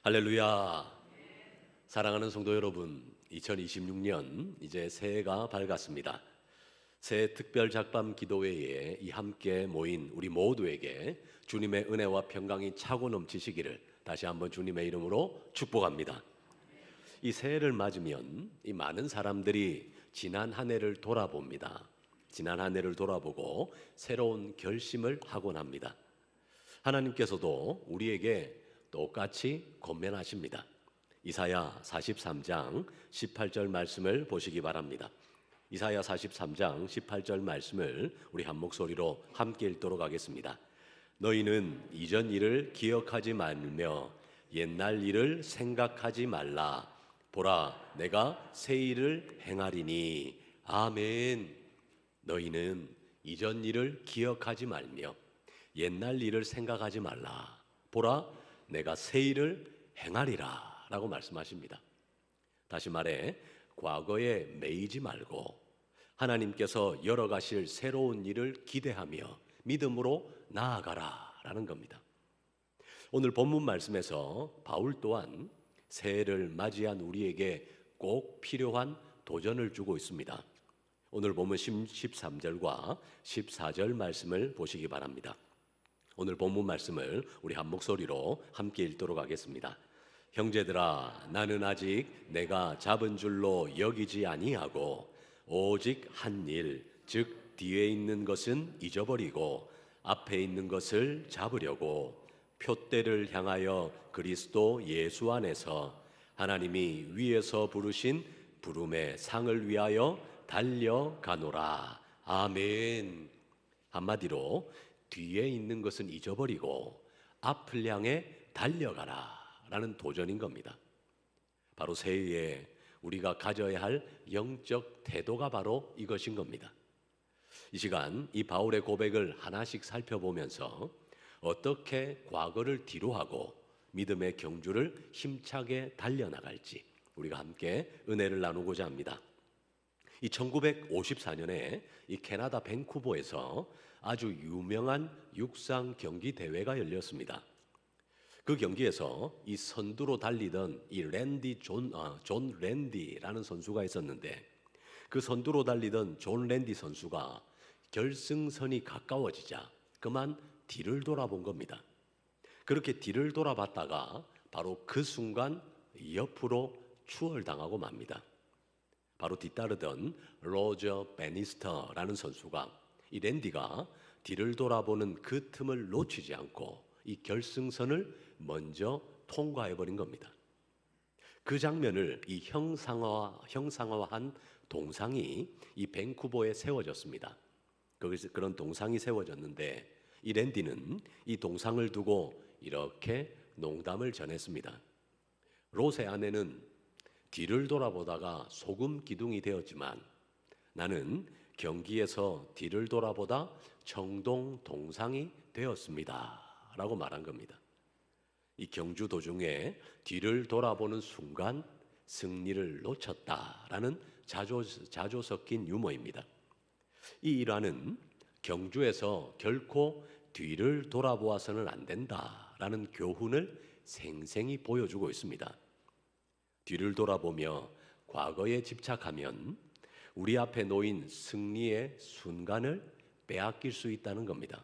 할렐루야. 사랑하는 성도 여러분, 2026년 이제 새해가 밝았습니다. 새해 특별 작밤 기도회에 이 함께 모인 우리 모두에게 주님의 은혜와 평강이 차고 넘치시기를 다시 한번 주님의 이름으로 축복합니다. 이 새해를 맞으면 이 많은 사람들이 지난 한 해를 돌아봅니다. 지난 한 해를 돌아보고 새로운 결심을 하곤 합니다. 하나님께서도 우리에게 똑같이 권면하십니다. 이사야 43장 18절 말씀을 보시기 바랍니다. 이사야 43장 18절 말씀을 우리 한 목소리로 함께 읽도록 하겠습니다. 너희는 이전 일을 기억하지 말며 옛날 일을 생각하지 말라. 보라, 내가 새 일을 행하리니. 아멘. 너희는 이전 일을 기억하지 말며 옛날 일을 생각하지 말라. 보라, 내가 새 일을 행하리라 라고 말씀하십니다. 다시 말해 과거에 매이지 말고 하나님께서 열어가실 새로운 일을 기대하며 믿음으로 나아가라 라는 겁니다. 오늘 본문 말씀에서 바울 또한 새해를 맞이한 우리에게 꼭 필요한 도전을 주고 있습니다. 오늘 본문 13절과 14절 말씀을 보시기 바랍니다. 오늘 본문 말씀을 우리 한 목소리로 함께 읽도록 하겠습니다. 형제들아, 나는 아직 내가 잡은 줄로 여기지 아니하고 오직 한 일, 즉 뒤에 있는 것은 잊어버리고 앞에 있는 것을 잡으려고 표대를 향하여 그리스도 예수 안에서 하나님이 위에서 부르신 부름의 상을 위하여 달려가노라. 아멘. 한마디로 뒤에 있는 것은 잊어버리고 앞을 향해 달려가라 라는 도전인 겁니다. 바로 새해에 우리가 가져야 할 영적 태도가 바로 이것인 겁니다. 이 시간 이 바울의 고백을 하나씩 살펴보면서 어떻게 과거를 뒤로하고 믿음의 경주를 힘차게 달려나갈지 우리가 함께 은혜를 나누고자 합니다. 이 1954년에 이 캐나다 밴쿠버에서 아주 유명한 육상 경기 대회가 열렸습니다. 그 경기에서 이 선두로 달리던 이 존 랜디라는 선수가 있었는데 그 선두로 달리던 존 랜디 선수가 결승선이 가까워지자 그만 뒤를 돌아본 겁니다. 그렇게 뒤를 돌아봤다가 바로 그 순간 옆으로 추월당하고 맙니다. 바로 뒤따르던 로저 베니스터라는 선수가 이 랜디가 뒤를 돌아보는 그 틈을 놓치지 않고 이 결승선을 먼저 통과해버린 겁니다. 그 장면을 이 형상화한 동상이 이 밴쿠버에 세워졌습니다. 거기서 그런 동상이 세워졌는데 이 랜디는 이 동상을 두고 이렇게 농담을 전했습니다. 롯의 아내는 뒤를 돌아보다가 소금 기둥이 되었지만 나는 경기에서 뒤를 돌아보다 청동 동상이 되었습니다 라고 말한 겁니다. 이 경주 도중에 뒤를 돌아보는 순간 승리를 놓쳤다라는 자조 섞인 유머입니다. 이 일화는 경주에서 결코 뒤를 돌아보아서는 안 된다라는 교훈을 생생히 보여주고 있습니다. 뒤를 돌아보며 과거에 집착하면 우리 앞에 놓인 승리의 순간을 빼앗길 수 있다는 겁니다.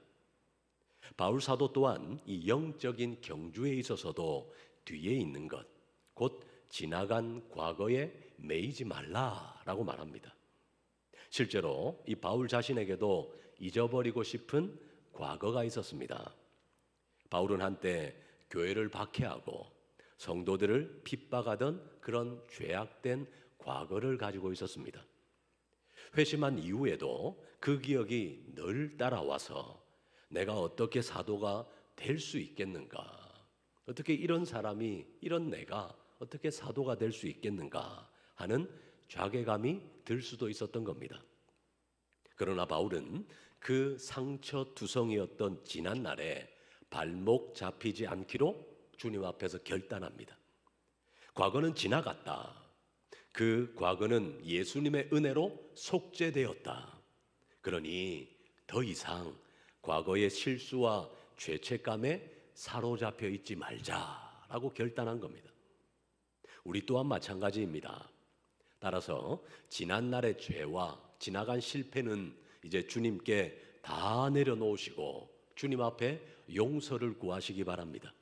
바울 사도 또한 이 영적인 경주에 있어서도 뒤에 있는 것, 곧 지나간 과거에 매이지 말라라고 말합니다. 실제로 이 바울 자신에게도 잊어버리고 싶은 과거가 있었습니다. 바울은 한때 교회를 박해하고 성도들을 핍박하던 그런 죄악된 과거를 가지고 있었습니다. 회심한 이후에도 그 기억이 늘 따라와서 내가 어떻게 사도가 될 수 있겠는가? 어떻게 이런 사람이, 이런 내가 어떻게 사도가 될 수 있겠는가? 하는 자괴감이 들 수도 있었던 겁니다. 그러나 바울은 그 상처투성이었던 지난 날에 발목 잡히지 않기로 주님 앞에서 결단합니다. 과거는 지나갔다. 그 과거는 예수님의 은혜로 속죄되었다. 그러니 더 이상 과거의 실수와 죄책감에 사로잡혀 있지 말자 라고 결단한 겁니다. 우리 또한 마찬가지입니다. 따라서 지난날의 죄와 지나간 실패는 이제 주님께 다 내려놓으시고 주님 앞에 용서를 구하시기 바랍니다.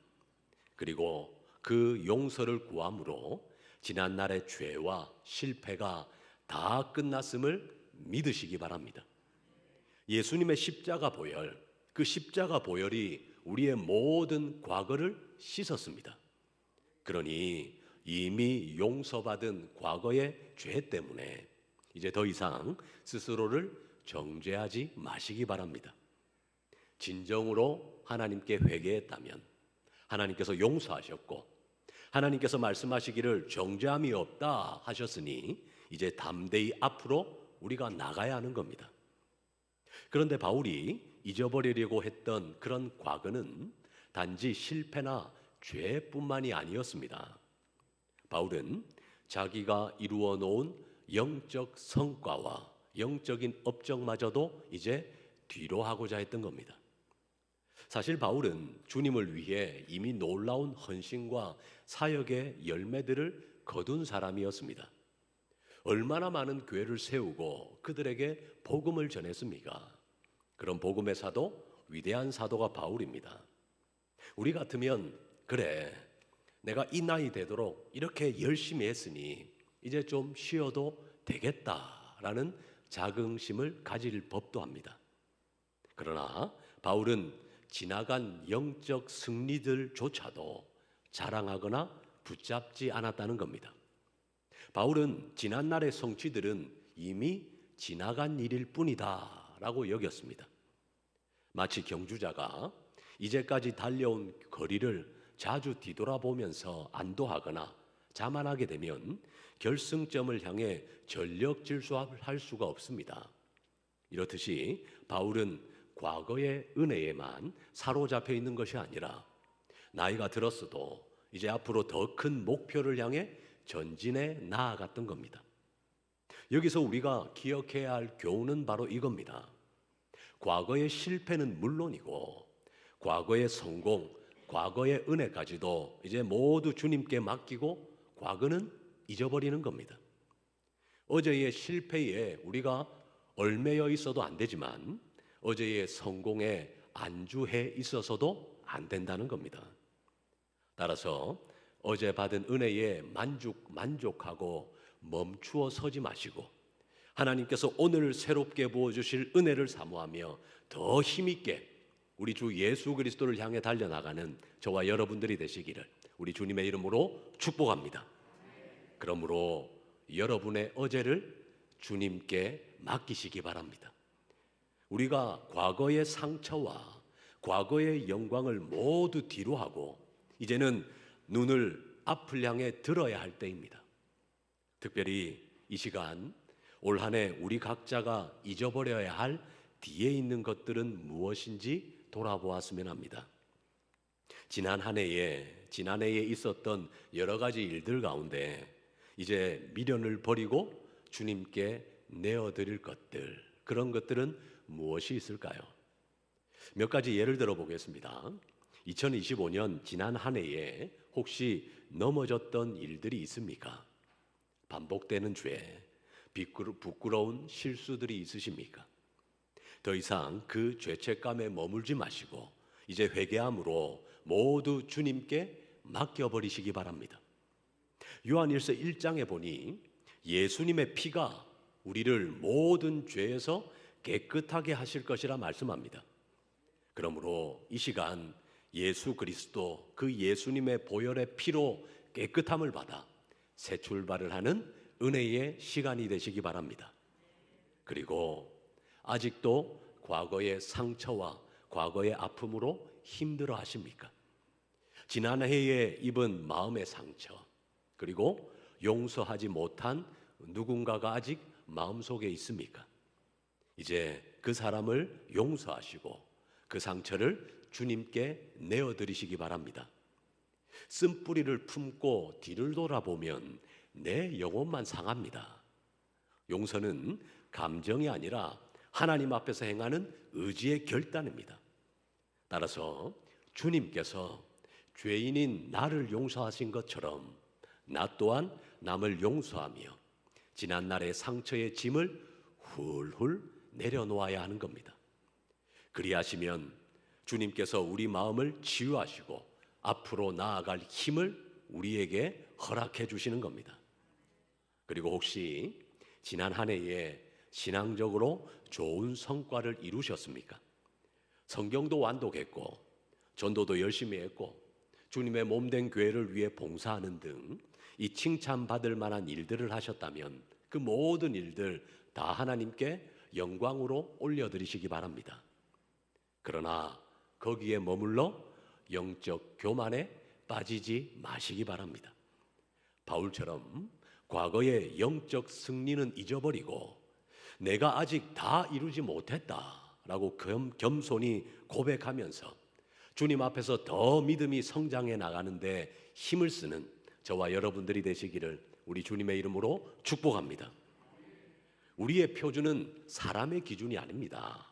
그리고 그 용서를 구함으로 지난날의 죄와 실패가 다 끝났음을 믿으시기 바랍니다. 예수님의 십자가 보혈, 그 십자가 보혈이 우리의 모든 과거를 씻었습니다. 그러니 이미 용서받은 과거의 죄 때문에 이제 더 이상 스스로를 정죄하지 마시기 바랍니다. 진정으로 하나님께 회개했다면 하나님께서 용서하셨고 하나님께서 말씀하시기를 정죄함이 없다 하셨으니 이제 담대히 앞으로 우리가 나가야 하는 겁니다. 그런데 바울이 잊어버리려고 했던 그런 과거는 단지 실패나 죄뿐만이 아니었습니다. 바울은 자기가 이루어 놓은 영적 성과와 영적인 업적마저도 이제 뒤로 하고자 했던 겁니다. 사실 바울은 주님을 위해 이미 놀라운 헌신과 사역의 열매들을 거둔 사람이었습니다. 얼마나 많은 교회를 세우고 그들에게 복음을 전했습니까? 그런 복음의 사도, 위대한 사도가 바울입니다. 우리 같으면 그래, 내가 이 나이 되도록 이렇게 열심히 했으니 이제 좀 쉬어도 되겠다라는 자긍심을 가질 법도 합니다. 그러나 바울은 지나간 영적 승리들조차도 자랑하거나 붙잡지 않았다는 겁니다. 바울은 지난날의 성취들은 이미 지나간 일일 뿐이다 라고 여겼습니다. 마치 경주자가 이제까지 달려온 거리를 자주 뒤돌아보면서 안도하거나 자만하게 되면 결승점을 향해 전력 질주할 수가 없습니다. 이렇듯이 바울은 과거의 은혜에만 사로잡혀 있는 것이 아니라 나이가 들었어도 이제 앞으로 더 큰 목표를 향해 전진해 나아갔던 겁니다. 여기서 우리가 기억해야 할 교훈은 바로 이겁니다. 과거의 실패는 물론이고 과거의 성공, 과거의 은혜까지도 이제 모두 주님께 맡기고 과거는 잊어버리는 겁니다. 어제의 실패에 우리가 얽매여 있어도 안 되지만 어제의 성공에 안주해 있어서도 안 된다는 겁니다. 따라서 어제 받은 은혜에 만족하고 멈추어 서지 마시고 하나님께서 오늘 새롭게 부어주실 은혜를 사모하며 더 힘있게 우리 주 예수 그리스도를 향해 달려나가는 저와 여러분들이 되시기를 우리 주님의 이름으로 축복합니다. 그러므로 여러분의 어제를 주님께 맡기시기 바랍니다. 우리가 과거의 상처와 과거의 영광을 모두 뒤로 하고 이제는 눈을 앞을 향해 들어야 할 때입니다. 특별히 이 시간 올 한 해 우리 각자가 잊어버려야 할 뒤에 있는 것들은 무엇인지 돌아보았으면 합니다. 지난 한 해에 있었던 여러 가지 일들 가운데 이제 미련을 버리고 주님께 내어드릴 것들, 그런 것들은 무엇이 있을까요? 몇 가지 예를 들어 보겠습니다. 2025년 지난 한 해에 혹시 넘어졌던 일들이 있습니까? 반복되는 죄, 부끄러운 실수들이 있으십니까? 더 이상 그 죄책감에 머물지 마시고 이제 회개함으로 모두 주님께 맡겨버리시기 바랍니다. 요한일서 1장에 보니 예수님의 피가 우리를 모든 죄에서 깨끗하게 하실 것이라 말씀합니다. 그러므로 이 시간 예수 그리스도 그 예수님의 보혈의 피로 깨끗함을 받아 새 출발을 하는 은혜의 시간이 되시기 바랍니다. 그리고 아직도 과거의 상처와 과거의 아픔으로 힘들어 하십니까? 지난 해에 입은 마음의 상처, 그리고 용서하지 못한 누군가가 아직 마음속에 있습니까? 이제 그 사람을 용서하시고 그 상처를 주님께 내어드리시기 바랍니다. 쓴뿌리를 품고 뒤를 돌아보면 내 영혼만 상합니다. 용서는 감정이 아니라 하나님 앞에서 행하는 의지의 결단입니다. 따라서 주님께서 죄인인 나를 용서하신 것처럼 나 또한 남을 용서하며 지난날의 상처의 짐을 훌훌 내려놓아야 하는 겁니다. 그리하시면 주님께서 우리 마음을 치유하시고 앞으로 나아갈 힘을 우리에게 허락해 주시는 겁니다. 그리고 혹시 지난 한 해에 신앙적으로 좋은 성과를 이루셨습니까? 성경도 완독했고 전도도 열심히 했고 주님의 몸된 교회를 위해 봉사하는 등 이 칭찬받을 만한 일들을 하셨다면 그 모든 일들 다 하나님께 영광으로 올려드리시기 바랍니다. 그러나 거기에 머물러 영적 교만에 빠지지 마시기 바랍니다. 바울처럼 과거의 영적 승리는 잊어버리고 내가 아직 다 이루지 못했다라고 겸손히 고백하면서 주님 앞에서 더 믿음이 성장해 나가는데 힘을 쓰는 저와 여러분들이 되시기를 우리 주님의 이름으로 축복합니다. 우리의 표준은 사람의 기준이 아닙니다.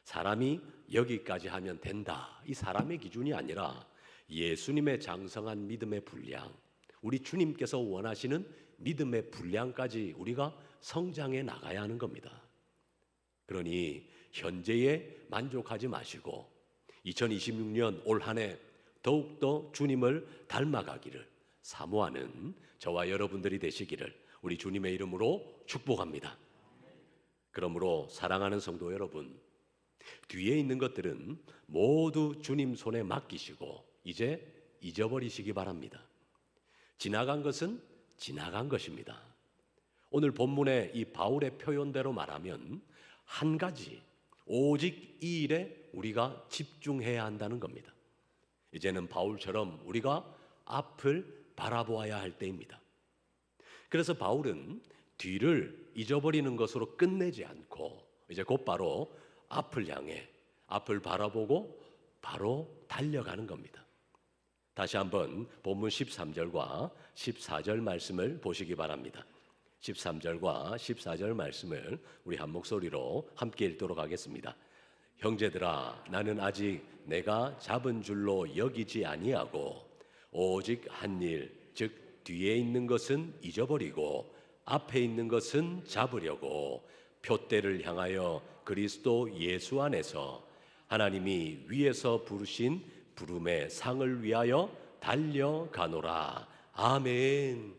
사람이 여기까지 하면 된다, 이 사람의 기준이 아니라 예수님의 장성한 믿음의 분량, 우리 주님께서 원하시는 믿음의 분량까지 우리가 성장해 나가야 하는 겁니다. 그러니 현재에 만족하지 마시고 2026년 올 한 해 더욱더 주님을 닮아가기를 사모하는 저와 여러분들이 되시기를 우리 주님의 이름으로 축복합니다. 그러므로 사랑하는 성도 여러분, 뒤에 있는 것들은 모두 주님 손에 맡기시고 이제 잊어버리시기 바랍니다. 지나간 것은 지나간 것입니다. 오늘 본문의 이 바울의 표현대로 말하면 한 가지, 오직 이 일에 우리가 집중해야 한다는 겁니다. 이제는 바울처럼 우리가 앞을 바라보아야 할 때입니다. 그래서 바울은 뒤를 잊어버리는 것으로 끝내지 않고 이제 곧바로 앞을 향해 앞을 바라보고 바로 달려가는 겁니다. 다시 한번 본문 13절과 14절 말씀을 보시기 바랍니다. 13절과 14절 말씀을 우리 한 목소리로 함께 읽도록 하겠습니다. 형제들아, 나는 아직 내가 잡은 줄로 여기지 아니하고 오직 한 일, 즉 뒤에 있는 것은 잊어버리고 앞에 있는 것은 잡으려고 표대를 향하여 그리스도 예수 안에서 하나님이 위에서 부르신 부름의 상을 위하여 달려가노라. 아멘.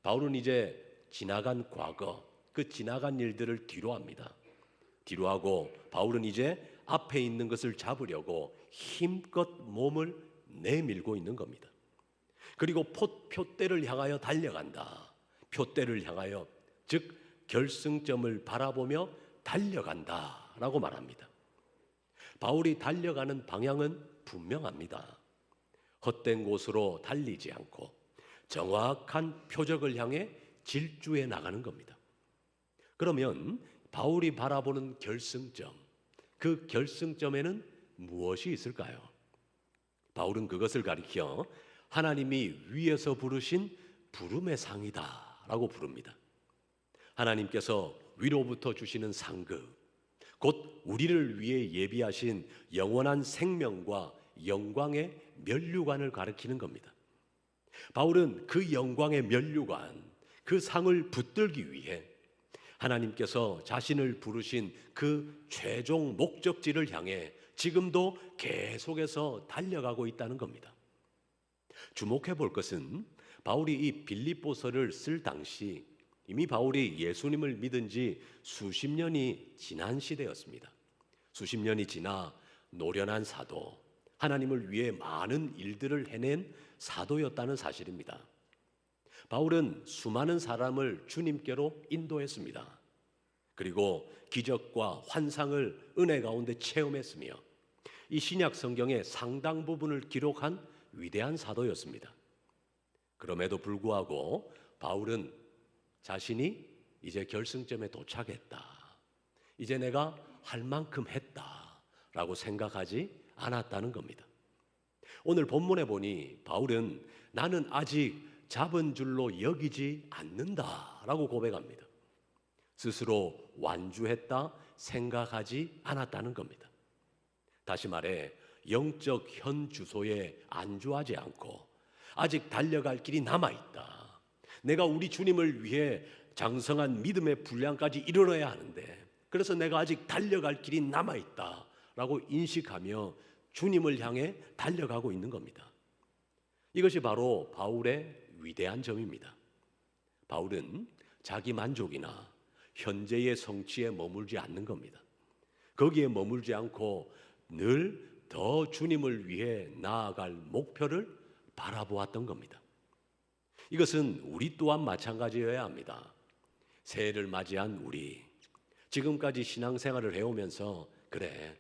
바울은 이제 지나간 과거, 그 지나간 일들을 뒤로 합니다. 뒤로 하고 바울은 이제 앞에 있는 것을 잡으려고 힘껏 몸을 내밀고 있는 겁니다. 그리고 표대를 향하여 달려간다. 표대를 향하여, 즉 결승점을 바라보며 달려간다라고 말합니다. 바울이 달려가는 방향은 분명합니다. 헛된 곳으로 달리지 않고 정확한 표적을 향해 질주해 나가는 겁니다. 그러면 바울이 바라보는 결승점, 그 결승점에는 무엇이 있을까요? 바울은 그것을 가리켜 하나님이 위에서 부르신 부름의 상이다 라고 부릅니다. 하나님께서 위로부터 주시는 상급, 곧 우리를 위해 예비하신 영원한 생명과 영광의 면류관을 가리키는 겁니다. 바울은 그 영광의 면류관, 그 상을 붙들기 위해 하나님께서 자신을 부르신 그 최종 목적지를 향해 지금도 계속해서 달려가고 있다는 겁니다. 주목해 볼 것은 바울이 이 빌립보서를 쓸 당시 이미 바울이 예수님을 믿은 지 수십 년이 지난 시대였습니다. 수십 년이 지나 노련한 사도, 하나님을 위해 많은 일들을 해낸 사도였다는 사실입니다. 바울은 수많은 사람을 주님께로 인도했습니다. 그리고 기적과 환상을 은혜 가운데 체험했으며 이 신약 성경의 상당 부분을 기록한 위대한 사도였습니다. 그럼에도 불구하고 바울은 자신이 이제 결승점에 도착했다, 이제 내가 할 만큼 했다라고 생각하지 않았다는 겁니다. 오늘 본문에 보니 바울은 나는 아직 잡은 줄로 여기지 않는다라고 고백합니다. 스스로 완주했다 생각하지 않았다는 겁니다. 다시 말해 영적 현 주소에 안주하지 않고 아직 달려갈 길이 남아있다. 내가 우리 주님을 위해 장성한 믿음의 분량까지 이르러야 하는데, 그래서 내가 아직 달려갈 길이 남아있다 라고 인식하며 주님을 향해 달려가고 있는 겁니다. 이것이 바로 바울의 위대한 점입니다. 바울은 자기 만족이나 현재의 성취에 머물지 않는 겁니다. 거기에 머물지 않고 늘 더 주님을 위해 나아갈 목표를 바라보았던 겁니다. 이것은 우리 또한 마찬가지여야 합니다. 새해를 맞이한 우리, 지금까지 신앙생활을 해오면서 그래,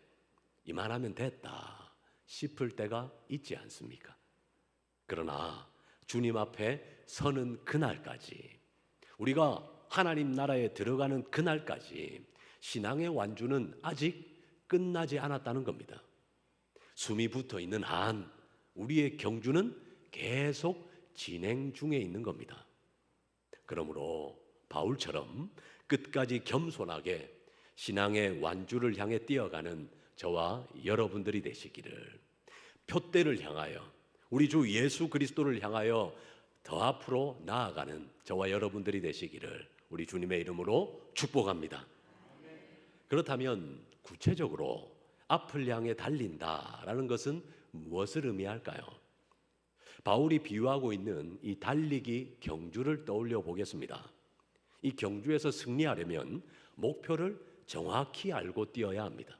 이만하면 됐다 싶을 때가 있지 않습니까? 그러나 주님 앞에 서는 그날까지, 우리가 하나님 나라에 들어가는 그날까지 신앙의 완주는 아직 끝나지 않았다는 겁니다. 숨이 붙어 있는 한 우리의 경주는 계속 진행 중에 있는 겁니다. 그러므로 바울처럼 끝까지 겸손하게 신앙의 완주를 향해 뛰어가는 저와 여러분들이 되시기를, 표대를 향하여, 우리 주 예수 그리스도를 향하여 더 앞으로 나아가는 저와 여러분들이 되시기를 우리 주님의 이름으로 축복합니다. 그렇다면 구체적으로 앞을 향해 달린다라는 것은 무엇을 의미할까요? 바울이 비유하고 있는 이 달리기 경주를 떠올려 보겠습니다. 이 경주에서 승리하려면 목표를 정확히 알고 뛰어야 합니다.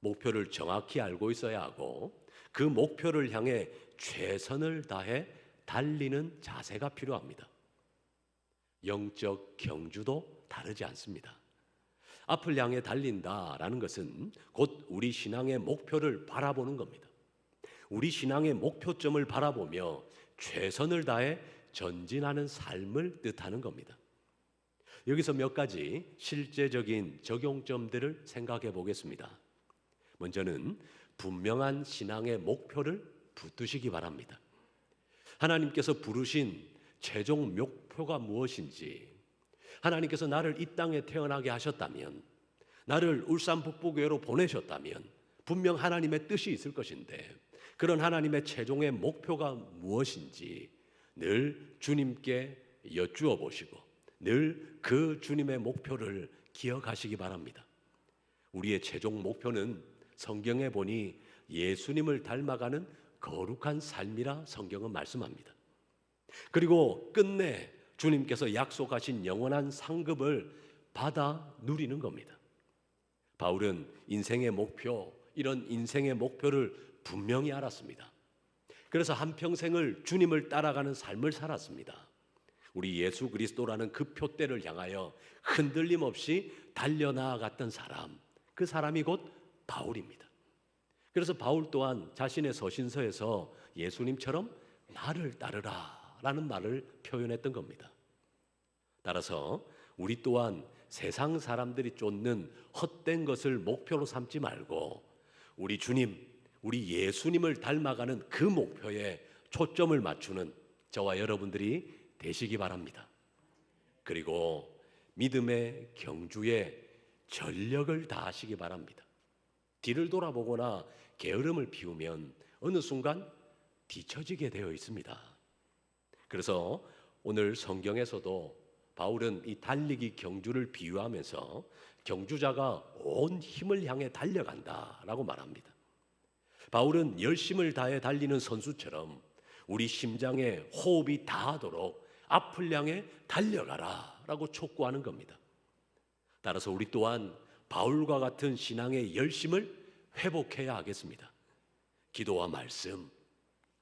목표를 정확히 알고 있어야 하고 그 목표를 향해 최선을 다해 달리는 자세가 필요합니다. 영적 경주도 다르지 않습니다. 앞을 향해 달린다라는 것은 곧 우리 신앙의 목표를 바라보는 겁니다. 우리 신앙의 목표점을 바라보며 최선을 다해 전진하는 삶을 뜻하는 겁니다. 여기서 몇 가지 실제적인 적용점들을 생각해 보겠습니다. 먼저는 분명한 신앙의 목표를 붙드시기 바랍니다. 하나님께서 부르신 최종 목표가 무엇인지, 하나님께서 나를 이 땅에 태어나게 하셨다면, 나를 울산 북부교회로 보내셨다면 분명 하나님의 뜻이 있을 것인데, 그런 하나님의 최종의 목표가 무엇인지 늘 주님께 여쭈어 보시고 늘 그 주님의 목표를 기억하시기 바랍니다. 우리의 최종 목표는 성경에 보니 예수님을 닮아가는 거룩한 삶이라 성경은 말씀합니다. 그리고 끝내 주님께서 약속하신 영원한 상급을 받아 누리는 겁니다. 바울은 인생의 목표, 이런 인생의 목표를 분명히 알았습니다. 그래서 한평생을 주님을 따라가는 삶을 살았습니다. 우리 예수 그리스도라는 그 표대를 향하여 흔들림 없이 달려나아갔던 사람, 그 사람이 곧 바울입니다. 그래서 바울 또한 자신의 서신서에서 예수님처럼 나를 따르라 라는 말을 표현했던 겁니다. 따라서 우리 또한 세상 사람들이 쫓는 헛된 것을 목표로 삼지 말고 우리 주님, 우리 예수님을 닮아가는 그 목표에 초점을 맞추는 저와 여러분들이 되시기 바랍니다. 그리고 믿음의 경주에 전력을 다하시기 바랍니다. 뒤를 돌아보거나 게으름을 피우면 어느 순간 뒤처지게 되어 있습니다. 그래서 오늘 성경에서도 바울은 이 달리기 경주를 비유하면서 경주자가 온 힘을 향해 달려간다라고 말합니다. 바울은 열심을 다해 달리는 선수처럼 우리 심장에 호흡이 닿도록 앞을 향해 달려가라 라고 촉구하는 겁니다. 따라서 우리 또한 바울과 같은 신앙의 열심을 회복해야 하겠습니다. 기도와 말씀,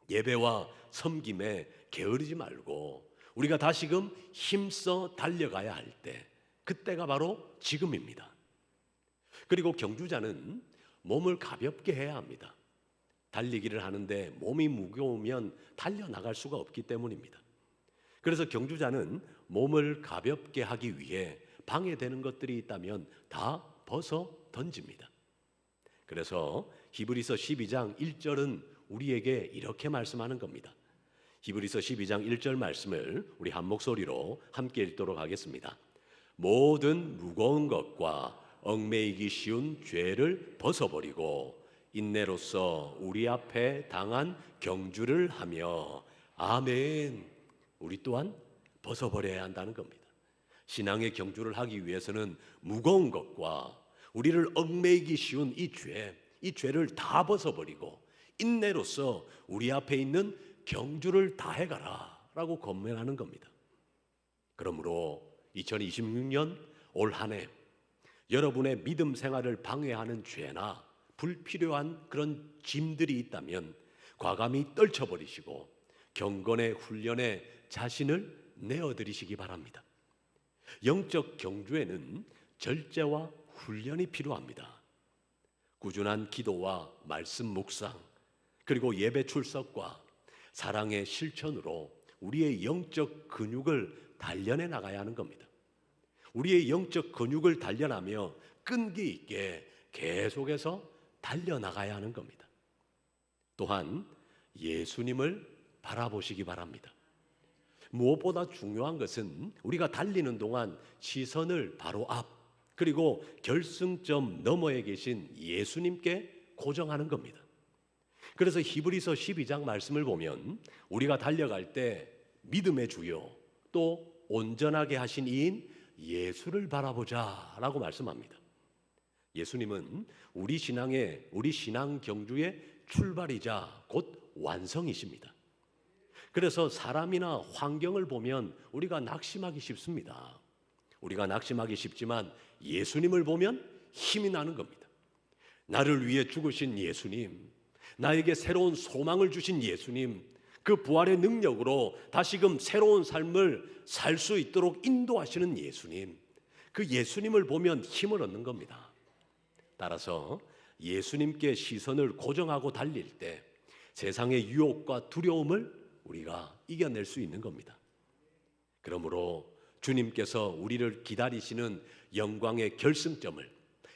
예배와 섬김에 게으르지 말고 우리가 다시금 힘써 달려가야 할 때, 그때가 바로 지금입니다. 그리고 경주자는 몸을 가볍게 해야 합니다. 달리기를 하는데 몸이 무거우면 달려나갈 수가 없기 때문입니다. 그래서 경주자는 몸을 가볍게 하기 위해 방해되는 것들이 있다면 다 벗어 던집니다. 그래서 히브리서 12장 1절은 우리에게 이렇게 말씀하는 겁니다. 히브리서 12장 1절 말씀을 우리 한 목소리로 함께 읽도록 하겠습니다. 모든 무거운 것과 얽매이기 쉬운 죄를 벗어버리고 인내로서 우리 앞에 당한 경주를 하며 아멘. 우리 또한 벗어버려야 한다는 겁니다. 신앙의 경주를 하기 위해서는 무거운 것과 우리를 얽매이기 쉬운 이 죄를 다 벗어버리고 인내로서 우리 앞에 있는 경주를 다해가라 라고 권면하는 겁니다. 그러므로 2026년 올 한 해 여러분의 믿음 생활을 방해하는 죄나 불필요한 그런 짐들이 있다면 과감히 떨쳐버리시고 경건의 훈련에 자신을 내어드리시기 바랍니다. 영적 경주에는 절제와 훈련이 필요합니다. 꾸준한 기도와 말씀 묵상, 그리고 예배 출석과 사랑의 실천으로 우리의 영적 근육을 단련해 나가야 하는 겁니다. 우리의 영적 근육을 단련하며 끈기 있게 계속해서 달려나가야 하는 겁니다. 또한 예수님을 바라보시기 바랍니다. 무엇보다 중요한 것은 우리가 달리는 동안 시선을 바로 앞, 그리고 결승점 너머에 계신 예수님께 고정하는 겁니다. 그래서 히브리서 12장 말씀을 보면 우리가 달려갈 때 믿음의 주요 또 온전하게 하신 이인 예수를 바라보자 라고 말씀합니다. 예수님은 우리 신앙 경주의 출발이자 곧 완성이십니다. 그래서 사람이나 환경을 보면 우리가 낙심하기 쉽습니다. 우리가 낙심하기 쉽지만 예수님을 보면 힘이 나는 겁니다. 나를 위해 죽으신 예수님, 나에게 새로운 소망을 주신 예수님, 그 부활의 능력으로 다시금 새로운 삶을 살 수 있도록 인도하시는 예수님, 그 예수님을 보면 힘을 얻는 겁니다. 따라서 예수님께 시선을 고정하고 달릴 때 세상의 유혹과 두려움을 우리가 이겨낼 수 있는 겁니다. 그러므로 주님께서 우리를 기다리시는 영광의 결승점을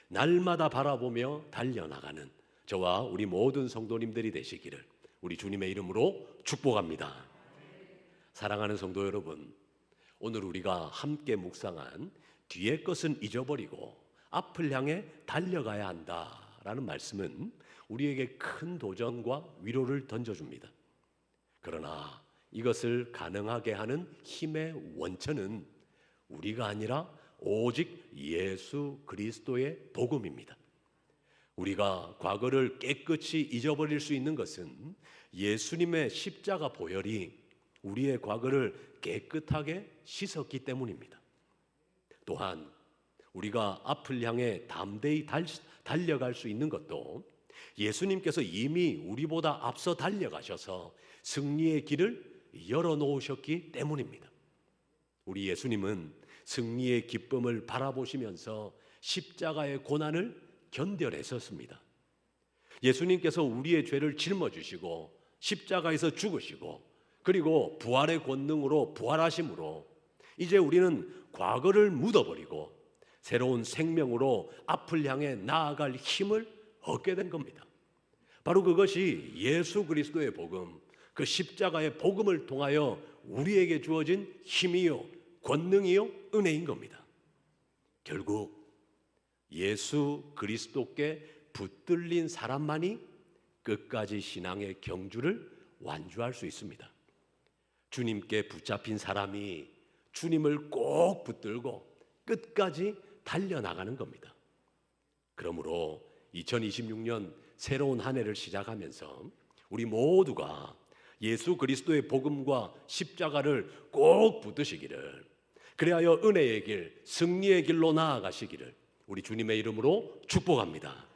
날마다 바라보며 달려나가는 저와 우리 모든 성도님들이 되시기를 우리 주님의 이름으로 축복합니다. 사랑하는 성도 여러분, 오늘 우리가 함께 묵상한 뒤의 것은 잊어버리고 앞을 향해 달려가야 한다라는 말씀은 우리에게 큰 도전과 위로를 던져줍니다. 그러나 이것을 가능하게 하는 힘의 원천은 우리가 아니라 오직 예수 그리스도의 복음입니다. 우리가 과거를 깨끗이 잊어버릴 수 있는 것은 예수님의 십자가 보혈이 우리의 과거를 깨끗하게 씻었기 때문입니다. 또한 우리가 앞을 향해 담대히 달려갈 수 있는 것도 예수님께서 이미 우리보다 앞서 달려가셔서 승리의 길을 열어놓으셨기 때문입니다. 우리 예수님은 승리의 기쁨을 바라보시면서 십자가의 고난을 견뎌내셨습니다. 예수님께서 우리의 죄를 짊어지시고 십자가에서 죽으시고 그리고 부활의 권능으로 부활하심으로 이제 우리는 과거를 묻어버리고 새로운 생명으로 앞을 향해 나아갈 힘을 얻게 된 겁니다. 바로 그것이 예수 그리스도의 복음, 그 십자가의 복음을 통하여 우리에게 주어진 힘이요 권능이요 은혜인 겁니다. 결국 예수 그리스도께 붙들린 사람만이 끝까지 신앙의 경주를 완주할 수 있습니다. 주님께 붙잡힌 사람이 주님을 꼭 붙들고 끝까지 달려나가는 겁니다. 그러므로 2026년 새로운 한 해를 시작하면서 우리 모두가 예수 그리스도의 복음과 십자가를 꼭 붙드시기를, 그리하여 은혜의 길, 승리의 길로 나아가시기를 우리 주님의 이름으로 축복합니다.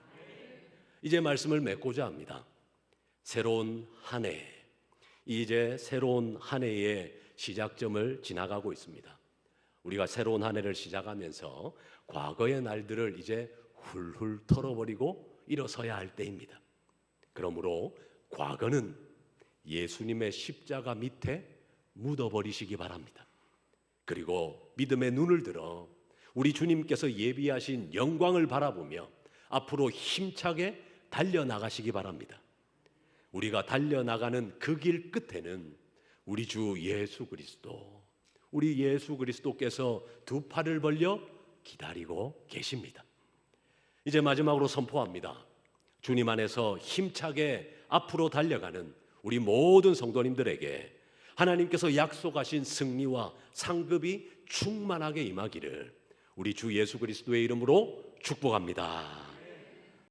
이제 말씀을 맺고자 합니다. 새로운 한 해, 이제 새로운 한 해의 시작점을 지나가고 있습니다. 우리가 새로운 한 해를 시작하면서 과거의 날들을 이제 훌훌 털어버리고 일어서야 할 때입니다. 그러므로 과거는 예수님의 십자가 밑에 묻어버리시기 바랍니다. 그리고 믿음의 눈을 들어 우리 주님께서 예비하신 영광을 바라보며 앞으로 힘차게 달려나가시기 바랍니다. 우리가 달려나가는 그 길 끝에는 우리 주 예수 그리스도, 우리 예수 그리스도께서 두 팔을 벌려 기다리고 계십니다. 이제 마지막으로 선포합니다. 주님 안에서 힘차게 앞으로 달려가는 우리 모든 성도님들에게 하나님께서 약속하신 승리와 상급이 충만하게 임하기를 우리 주 예수 그리스도의 이름으로 축복합니다.